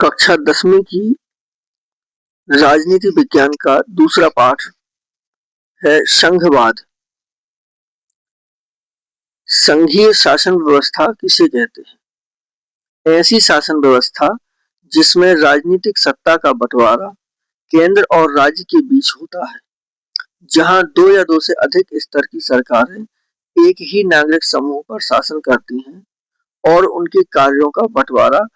कक्षा 10वीं की राजनीति विज्ञान का दूसरा पाठ है संघवाद। संघीय शासन व्यवस्था किसे कहते हैं? ऐसी शासन व्यवस्था जिसमें राजनीतिक सत्ता का बंटवारा केंद्र और राज्य के बीच होता है, जहां दो या दो से अधिक स्तर की सरकारें एक ही नागरिक समूह पर शासन करती हैं और उनके कार्यों का बंटवारा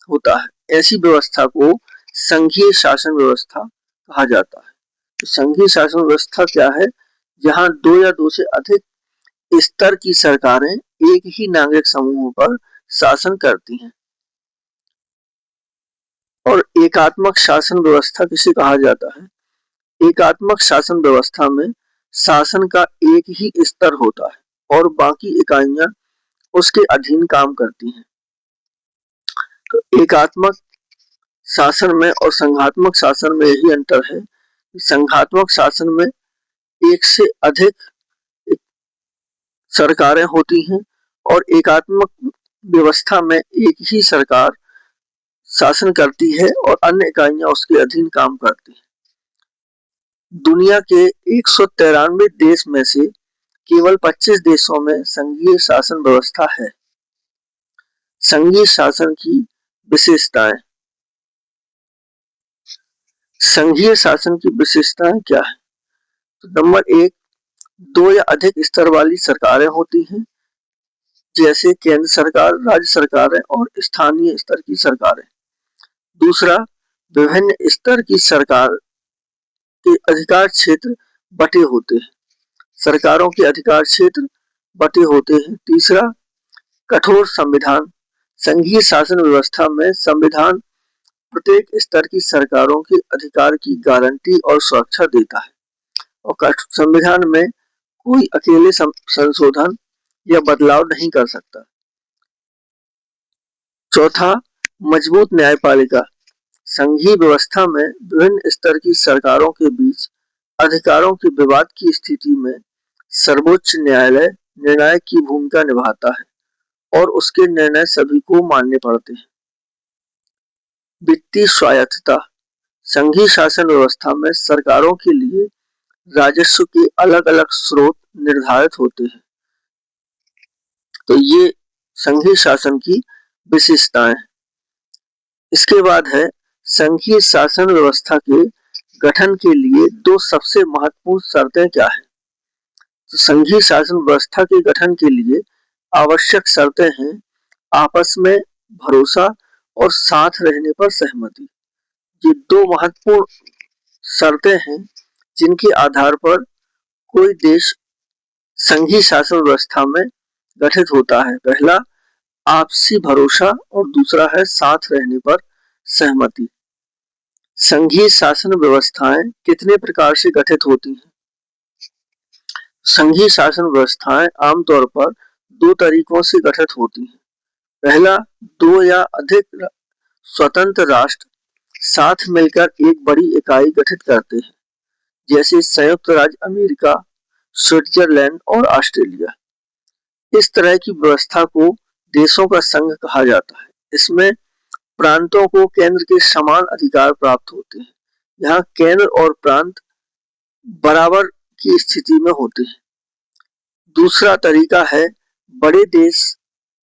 होता है। ऐसी व्यवस्था को संघीय शासन व्यवस्था कहा जाता है। तो संघीय शासन व्यवस्था क्या है? जहां दो या दो से अधिक स्तर की सरकारें एक ही नागरिक समूह पर शासन करती हैं। और एकात्मक शासन व्यवस्था किसे कहा जाता है? एकात्मक शासन व्यवस्था में शासन का एक ही स्तर होता है और बाकी इकाइयां उसके अधीन काम करती हैं। तो एकात्मक शासन में और संघात्मक शासन में यही अंतर है। संघात्मक शासन में एक से अधिक सरकारें होती हैं और एकात्मक व्यवस्था में एक ही सरकार शासन करती है और अन्य इकाइयां उसके अधीन काम करती हैं। दुनिया के 193 देश में से केवल 25 देशों में संघीय शासन व्यवस्था है। संघीय शासन की विशेषताएं। संघीय शासन की विशेषताएं क्या है? तो नंबर 1, दो या अधिक स्तर वाली सरकारें होती हैं, जैसे केंद्र सरकार, राज्य सरकारें और स्थानीय स्तर की सरकारें। दूसरा, विभिन्न स्तर की सरकार के अधिकार क्षेत्र बटे होते हैं। सरकारों के अधिकार क्षेत्र बटे होते हैं। तीसरा, कठोर संविधान। संघीय शासन व्यवस्था में संविधान प्रत्येक स्तर की सरकारों के अधिकार की गारंटी और सुरक्षा देता है और संविधान में कोई अकेले संशोधन या बदलाव नहीं कर सकता। चौथा, मजबूत न्यायपालिका। संघीय व्यवस्था में विभिन्न स्तर की सरकारों के बीच अधिकारों के विवाद की स्थिति में सर्वोच्च न्यायालय निर्णायक की भूमिका निभाता है और उसके निर्णय सभी को मानने पड़ते हैं। वित्तीय स्वायत्तता। संघीय शासन व्यवस्था में सरकारों के लिए राजस्व के अलग अलग स्रोत निर्धारित होते हैं। तो ये संघीय शासन की विशेषताएं। इसके बाद है संघीय शासन व्यवस्था के गठन के लिए दो सबसे महत्वपूर्ण शर्तें क्या है? तो संघीय शासन व्यवस्था के गठन के लिए आवश्यक शर्तें हैं आपस में भरोसा और साथ रहने पर सहमति। ये दो महत्वपूर्ण शर्तें हैं जिनके आधार पर कोई देश संघीय शासन व्यवस्था में गठित होता है। पहला, आपसी भरोसा और दूसरा है साथ रहने पर सहमति। संघीय शासन व्यवस्थाएं कितने प्रकार से गठित होती हैं? संघीय शासन व्यवस्थाएं आमतौर पर दो तरीकों से गठित होती हैं। पहला, दो या अधिक स्वतंत्र राष्ट्र साथ मिलकर एक बड़ी इकाई गठित करते हैं, जैसे संयुक्त राज्य अमेरिका, स्विट्जरलैंड और ऑस्ट्रेलिया। इस तरह की व्यवस्था को देशों का संघ कहा जाता है। इसमें प्रांतों को केंद्र के समान अधिकार प्राप्त होते हैं। यहाँ केंद्र और प्रांत बराबर की स्थिति में होते हैं। दूसरा तरीका है, बड़े देश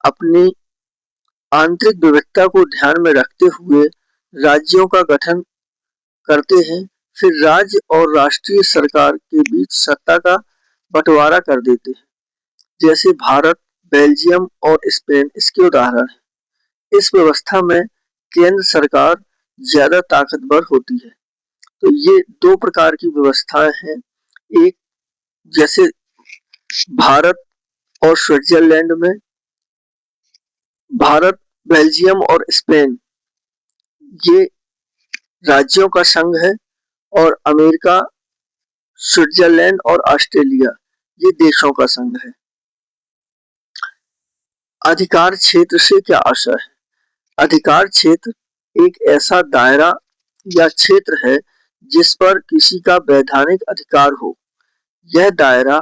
अपनी आंतरिक विविधता को ध्यान में रखते हुए राज्यों का गठन करते हैं, फिर राज्य और राष्ट्रीय सरकार के बीच सत्ता का बंटवारा कर देते हैं, जैसे भारत, बेल्जियम और स्पेन इसके उदाहरण हैं। इस व्यवस्था में केंद्र सरकार ज्यादा ताकतवर होती है। तो ये दो प्रकार की व्यवस्थाएं हैं। एक, जैसे भारत और स्विट्जरलैंड में, भारत, बेल्जियम और स्पेन ये राज्यों का संघ है और अमेरिका, स्विट्जरलैंड और ऑस्ट्रेलिया ये देशों का संघ है। अधिकार क्षेत्र से क्या आशय है? अधिकार क्षेत्र एक ऐसा दायरा या क्षेत्र है जिस पर किसी का वैधानिक अधिकार हो। यह दायरा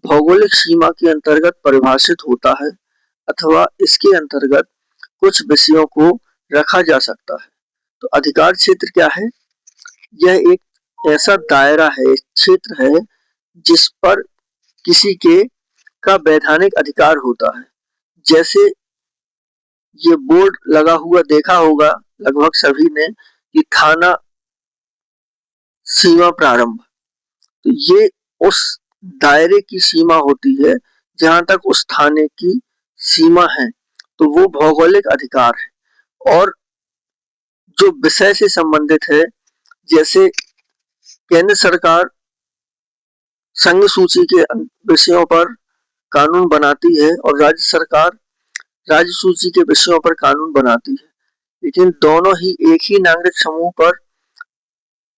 भौगोलिक सीमा के अंतर्गत परिभाषित होता है अथवा इसके अंतर्गत कुछ विषयों को रखा जा सकता है। तो अधिकार क्षेत्र क्या है? यह एक ऐसा दायरा है, क्षेत्र है जिस पर किसी के का वैधानिक अधिकार होता है। जैसे ये बोर्ड लगा हुआ देखा होगा लगभग सभी ने कि थाना सीमा प्रारंभ, तो ये उस दायरे की सीमा होती है जहां तक उस थाने की सीमा है, तो वो भौगोलिक अधिकार है। और जो विषय से संबंधित है, जैसे केंद्र सरकार संघ सूची के विषयों पर कानून बनाती है और राज्य सरकार राज्य सूची के विषयों पर कानून बनाती है, लेकिन दोनों ही एक ही नागरिक समूह पर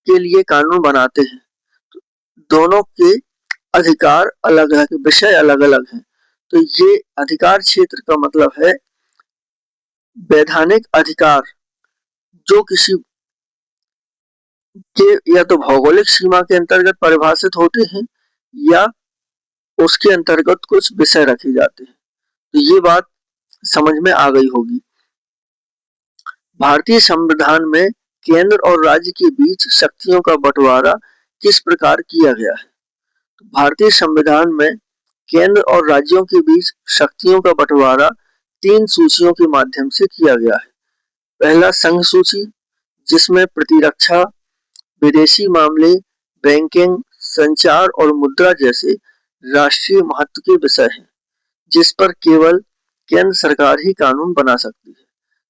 के लिए कानून बनाते हैं। दोनों के अधिकार अलग अलग, विषय अलग अलग हैं। तो ये अधिकार क्षेत्र का मतलब है वैधानिक अधिकार जो किसी के या तो भौगोलिक सीमा के अंतर्गत परिभाषित होते हैं या उसके अंतर्गत कुछ विषय रखे जाते हैं। तो ये बात समझ में आ गई होगी। भारतीय संविधान में केंद्र और राज्य के बीच शक्तियों का बंटवारा किस प्रकार किया गया है? तो भारतीय संविधान में केंद्र और राज्यों के बीच शक्तियों का बंटवारा 3 सूचियों के माध्यम से किया गया है। पहला संघ सूची, जिसमें प्रतिरक्षा, विदेशी मामले, बैंकिंग, संचार और मुद्रा जैसे राष्ट्रीय महत्व के विषय हैं, जिस पर केवल केंद्र सरकार ही कानून बना सकती है।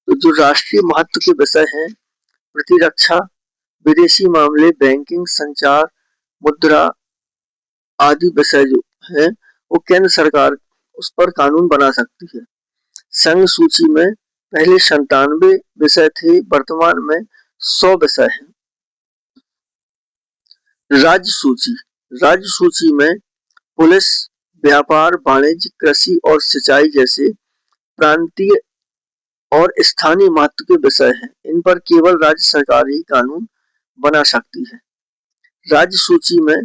तो जो राष्ट्रीय महत्व के विषय हैं, प्रतिरक्षा, विदेशी मामले, बैंकिंग, संचार, मुद्रा आदि विषय जो है वो केंद्र सरकार उस पर कानून बना सकती है। संघ सूची में पहले 97 विषय थे, वर्तमान में 100 विषय हैं। राज्य सूची, राज्य सूची में पुलिस, व्यापार, वाणिज्य, कृषि और सिंचाई जैसे प्रांतीय और स्थानीय महत्व के विषय हैं। इन पर केवल राज्य सरकार ही कानून बना सकती है। राज्य सूची में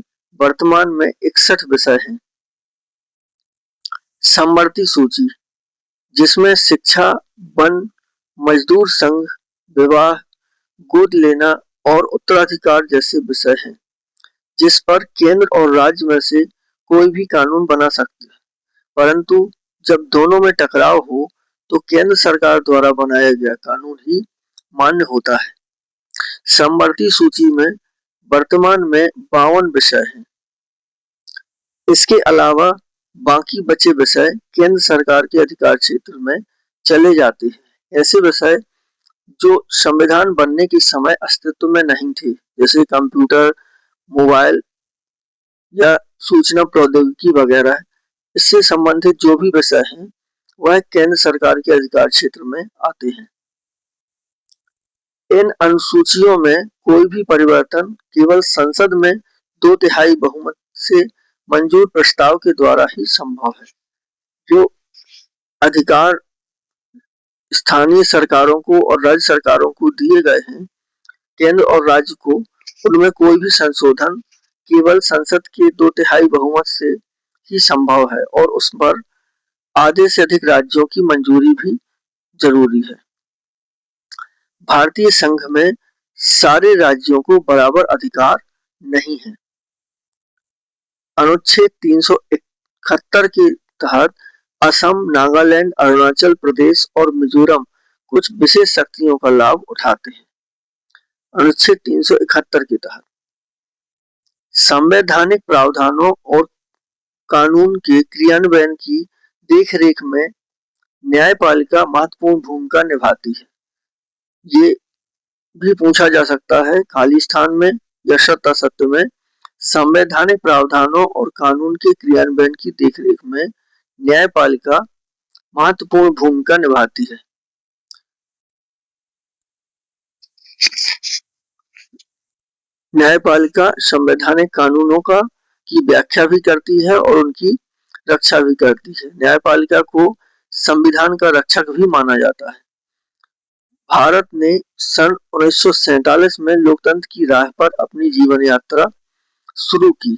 वर्तमान में 61 विषय हैं। समवर्ती सूची, जिसमें शिक्षा, वन, मजदूर संघ, विवाह, गोद लेना और उत्तराधिकार जैसे विषय हैं, जिस पर केंद्र और राज्य में से कोई भी कानून बना सकते हैं, परंतु जब दोनों में टकराव हो तो केंद्र सरकार द्वारा बनाया गया कानून ही मान्य होता है। समवर्ती सूची में वर्तमान में 52 विषय हैं। इसके अलावा बाकी बचे विषय केंद्र सरकार के अधिकार क्षेत्र में चले जाते हैं। ऐसे विषय जो संविधान बनने के समय अस्तित्व में नहीं थे, जैसे कंप्यूटर, मोबाइल या सूचना प्रौद्योगिकी वगैरह, इससे संबंधित जो भी विषय हैं वह केंद्र सरकार के अधिकार क्षेत्र में आते हैं। इन अनुसूचियों में कोई भी परिवर्तन केवल संसद में 2/3 बहुमत से मंजूर प्रस्ताव के द्वारा ही संभव है। जो अधिकार स्थानीय सरकारों को और राज्य सरकारों को दिए गए हैं, केंद्र और राज्य को, उनमें कोई भी संशोधन केवल संसद के 2/3 बहुमत से ही संभव है और उस पर आधे से अधिक राज्यों की मंजूरी भी जरूरी है। भारतीय संघ में सारे राज्यों को बराबर अधिकार नहीं है। अनुच्छेद 371 के तहत असम, नागालैंड, अरुणाचल प्रदेश और मिजोरम कुछ विशेष शक्तियों का लाभ उठाते हैं। अनुच्छेद 371 के तहत संवैधानिक प्रावधानों और कानून के क्रियान्वयन की देखरेख में न्यायपालिका महत्वपूर्ण भूमिका निभाती है। ये भी पूछा जा सकता है खाली स्थान में या सत्ता सत्य में, संवैधानिक प्रावधानों और कानून के क्रियान्वयन की देखरेख में न्यायपालिका महत्वपूर्ण भूमिका निभाती है। न्यायपालिका संवैधानिक कानूनों का की व्याख्या भी करती है और उनकी रक्षा भी करती है। न्यायपालिका को संविधान का रक्षक भी माना जाता है। भारत ने सन 1947 में लोकतंत्र की राह पर अपनी जीवन यात्रा शुरू की।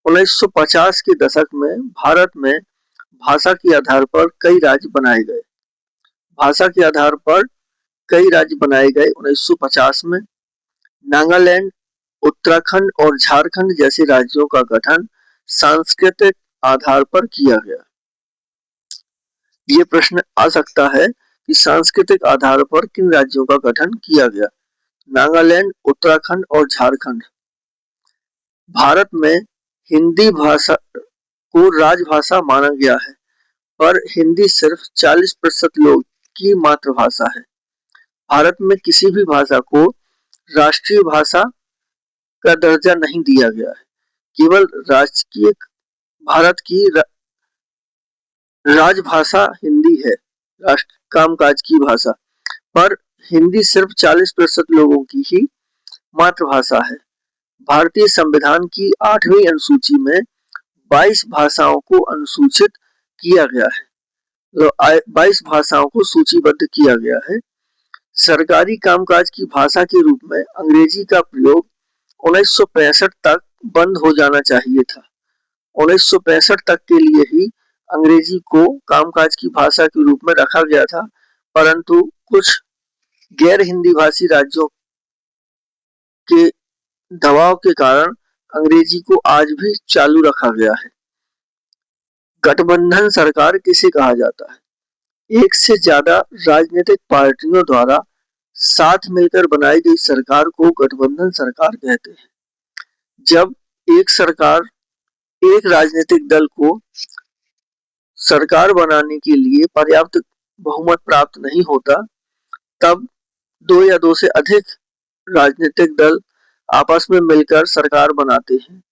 1950 के दशक में भारत में भाषा के आधार पर कई राज्य बनाए गए। भाषा के आधार पर कई राज्य बनाए गए 1950 में। नागालैंड, उत्तराखंड और झारखंड जैसे राज्यों का गठन सांस्कृतिक आधार पर किया गया। ये प्रश्न आ सकता है कि सांस्कृतिक आधार पर किन राज्यों का गठन किया गया? नागालैंड, उत्तराखंड और झारखंड। भारत में हिंदी भाषा को राजभाषा माना गया है, पर हिंदी सिर्फ 40% लोग की मातृभाषा है। भारत में किसी भी भाषा को राष्ट्रीय भाषा का दर्जा नहीं दिया गया है। केवल राजकीय भारत की राजभाषा हिंदी है, राष्ट्र कामकाज की भाषा, पर हिंदी सिर्फ 40% लोगों की ही मातृभाषा है। भारतीय संविधान की 8वीं अनुसूची में 22 भाषाओं को अनुसूचित किया गया है, 22 भाषाओं को सूचीबद्ध किया गया है। सरकारी कामकाज की भाषा के रूप में अंग्रेजी का प्रयोग 1965 तक बंद हो जाना चाहिए था। 1965 तक के लिए ही अंग्रेजी को कामकाज की भाषा के रूप में रखा गया था, परंतु कुछ गैर हिंदी भाषी राज्यों के दबाव के कारण अंग्रेजी को आज भी चालू रखा गया है। गठबंधन सरकार किसे कहा जाता है? एक से ज्यादा राजनीतिक पार्टियों द्वारा साथ मिलकर बनाई गई सरकार को गठबंधन सरकार कहते हैं। जब एक राजनीतिक दल को सरकार बनाने के लिए पर्याप्त बहुमत प्राप्त नहीं होता, तब दो या दो से अधिक राजनीतिक दल आपस में मिलकर सरकार बनाते हैं,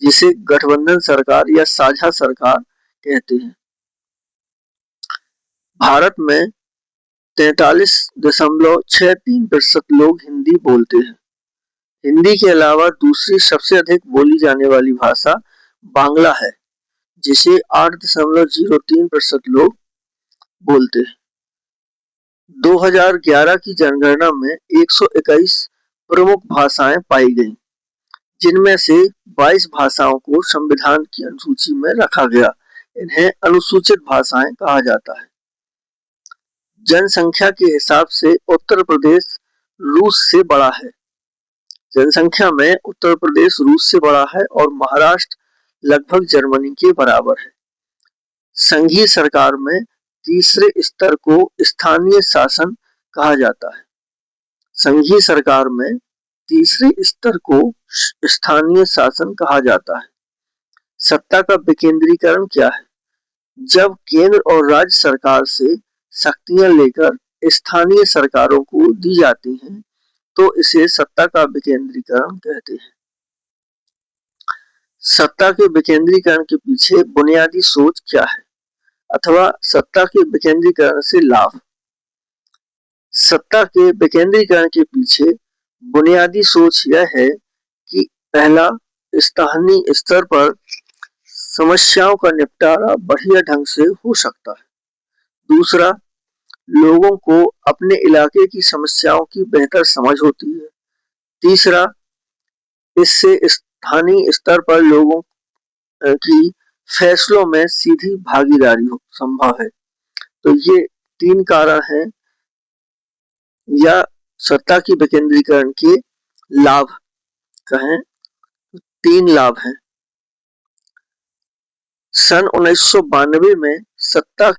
जिसे गठबंधन सरकार या साझा सरकार कहते हैं। भारत में 43.63% लोग हिंदी बोलते हैं। हिंदी के अलावा दूसरी सबसे अधिक बोली जाने वाली भाषा बांग्ला है, जिसे 8.03% लोग बोलते हैं। 2011 की जनगणना में 121 प्रमुख भाषाएं पाई गईं, जिनमें से 22 भाषाओं को संविधान की अनुसूची में रखा गया। इन्हें अनुसूचित भाषाएं कहा जाता है। जनसंख्या के हिसाब से उत्तर प्रदेश रूस से बड़ा है। जनसंख्या में उत्तर प्रदेश रूस से बड़ा है और महाराष्ट्र लगभग जर्मनी के बराबर है। संघीय सरकार में तीसरे स्तर को स्थानीय शासन कहा जाता है। संघीय सरकार में तीसरे स्तर को स्थानीय शासन कहा जाता है। सत्ता का विकेंद्रीकरण क्या है? जब केंद्र और राज्य सरकार से शक्तियां लेकर स्थानीय सरकारों को दी जाती हैं, तो इसे सत्ता का विकेंद्रीकरण कहते हैं। सत्ता के विकेंद्रीकरण के पीछे बुनियादी सोच क्या है, अथवा सत्ता के विकेंद्रीकरण से लाभ? सत्ता के विकेंद्रीकरण के पीछे बुनियादी सोच यह है कि पहला, स्थानीय स्तर पर समस्याओं का निपटारा बढ़िया ढंग से हो सकता है। दूसरा, लोगों को अपने इलाके की समस्याओं की बेहतर समझ होती है। तीसरा, इससे स्थानीय स्तर पर लोगों की फैसलों में सीधी भागीदारी संभव है। तो ये 3 कारण हैं या सत्ता की विकेंद्रीकरण के लाभ कहें, 3 लाभ हैं। सन 1992 में सत्ता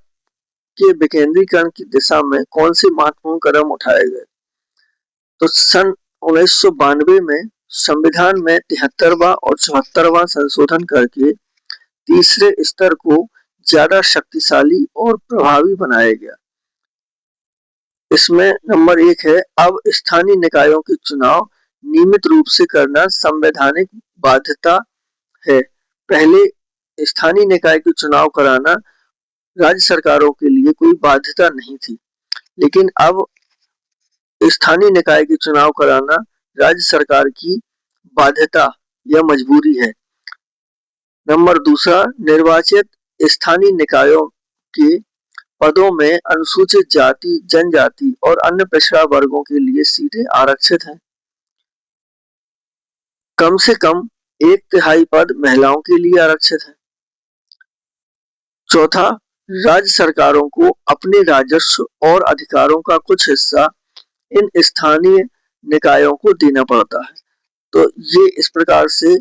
के विकेंद्रीकरण की दिशा में कौन से महत्वपूर्ण कदम उठाए गए? तो सन 1992 में संविधान में 73वां और 74वां संशोधन करके तीसरे स्तर को ज्यादा शक्तिशाली और प्रभावी बनाया गया। इसमें नंबर 1 है, अब स्थानीय निकायों के चुनाव नियमित रूप से करना संवैधानिक बाध्यता है। पहले स्थानीय निकाय के चुनाव कराना राज्य सरकारों के लिए कोई बाध्यता नहीं थी, लेकिन अब स्थानीय निकाय के चुनाव कराना राज्य सरकार की बाध्यता या मजबूरी है। नंबर 2, निर्वाचित स्थानीय निकायों के पदों में अनुसूचित जाति, जनजाति और अन्य पिछड़ा वर्गों के लिए सीटें आरक्षित हैं। कम से कम 1/3 पद महिलाओं के लिए आरक्षित है। चौथा, राज्य सरकारों को अपने राजस्व और अधिकारों का कुछ हिस्सा इन स्थानीय निकायों को देना पड़ता है। तो ये इस प्रकार से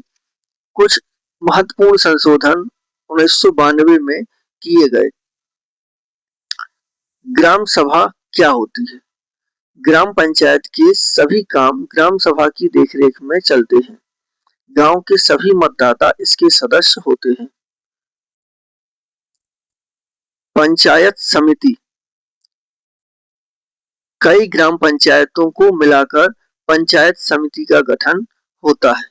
कुछ महत्वपूर्ण संशोधन 1992 में किए गए। ग्राम सभा क्या होती है? ग्राम पंचायत के सभी काम ग्राम सभा की देखरेख में चलते हैं। गांव के सभी मतदाता इसके सदस्य होते हैं। पंचायत समिति, कई ग्राम पंचायतों को मिलाकर पंचायत समिति का गठन होता है।